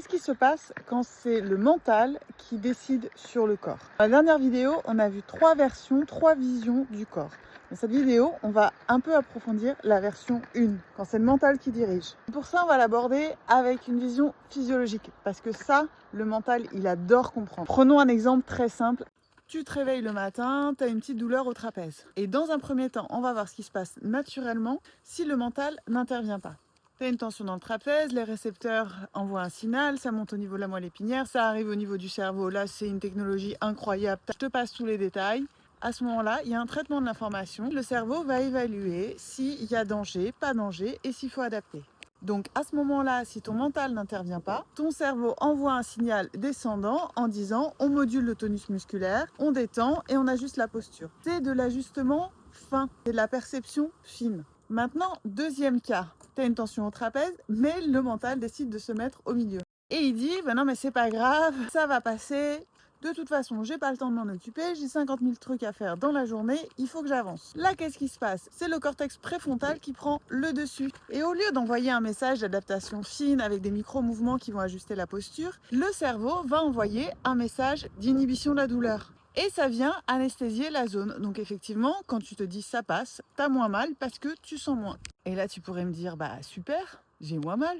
Qu'est-ce qui se passe quand c'est le mental qui décide sur le corps? Dans la dernière vidéo, on a vu 3 versions, 3 visions du corps. Dans cette vidéo, on va un peu approfondir la version 1, quand c'est le mental qui dirige. Pour ça, on va l'aborder avec une vision physiologique, parce que ça, le mental, il adore comprendre. Prenons un exemple très simple. Tu te réveilles le matin, tu as une petite douleur au trapèze. Et dans un premier temps, on va voir ce qui se passe naturellement si le mental n'intervient pas. Tu as une tension dans le trapèze, les récepteurs envoient un signal, ça monte au niveau de la moelle épinière, ça arrive au niveau du cerveau. Là, c'est une technologie incroyable. Je te passe tous les détails. À ce moment-là, il y a un traitement de l'information. Le cerveau va évaluer s'il y a danger, pas danger et s'il faut adapter. Donc à ce moment-là, si ton mental n'intervient pas, ton cerveau envoie un signal descendant en disant on module le tonus musculaire, on détend et on ajuste la posture. C'est de l'ajustement fin, c'est de la perception fine. Maintenant, deuxième cas, tu as une tension au trapèze, mais le mental décide de se mettre au milieu. Et il dit non mais c'est pas grave, ça va passer. De toute façon, j'ai pas le temps de m'en occuper, j'ai 50 000 trucs à faire dans la journée, il faut que j'avance. Là, qu'est-ce qui se passe? C'est le cortex préfrontal qui prend le dessus. Et au lieu d'envoyer un message d'adaptation fine avec des micro-mouvements qui vont ajuster la posture, le cerveau va envoyer un message d'inhibition de la douleur. Et ça vient anesthésier la zone. Donc effectivement, quand tu te dis ça passe, t'as moins mal parce que tu sens moins. Et là, tu pourrais me dire, bah super, j'ai moins mal.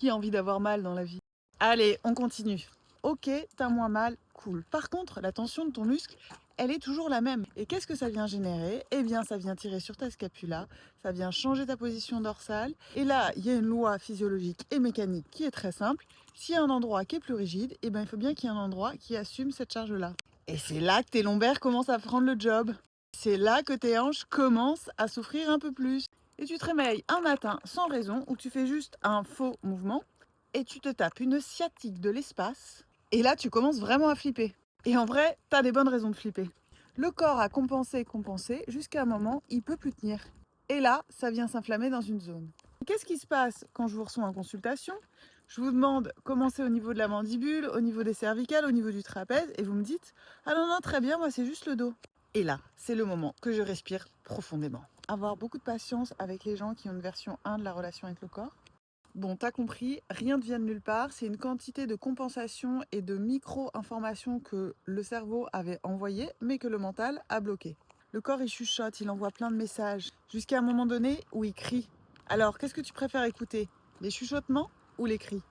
Qui a envie d'avoir mal dans la vie? Allez, on continue. Ok, t'as moins mal, cool. Par contre, la tension de ton muscle, elle est toujours la même. Et qu'est-ce que ça vient générer? Eh bien, ça vient tirer sur ta scapula, ça vient changer ta position dorsale. Et là, il y a une loi physiologique et mécanique qui est très simple. S'il y a un endroit qui est plus rigide, eh bien, il faut bien qu'il y ait un endroit qui assume cette charge-là. Et c'est là que tes lombaires commencent à prendre le job. C'est là que tes hanches commencent à souffrir un peu plus. Et tu te réveilles un matin sans raison, où tu fais juste un faux mouvement, et tu te tapes une sciatique de l'espace, et là tu commences vraiment à flipper. Et en vrai, t'as des bonnes raisons de flipper. Le corps a compensé, jusqu'à un moment, il peut plus tenir. Et là, ça vient s'inflammer dans une zone. Qu'est-ce qui se passe quand je vous reçois en consultation? Je vous demande comment c'est au niveau de la mandibule, au niveau des cervicales, au niveau du trapèze, et vous me dites « Ah non, non, très bien, moi c'est juste le dos ». Et là, c'est le moment que je respire profondément. Avoir beaucoup de patience avec les gens qui ont une version 1 de la relation avec le corps. Bon, t'as compris, rien ne vient de nulle part, c'est une quantité de compensation et de micro-informations que le cerveau avait envoyées, mais que le mental a bloqué. Le corps, il chuchote, il envoie plein de messages, jusqu'à un moment donné où il crie. Alors, qu'est-ce que tu préfères écouter? Les chuchotements ou les cris?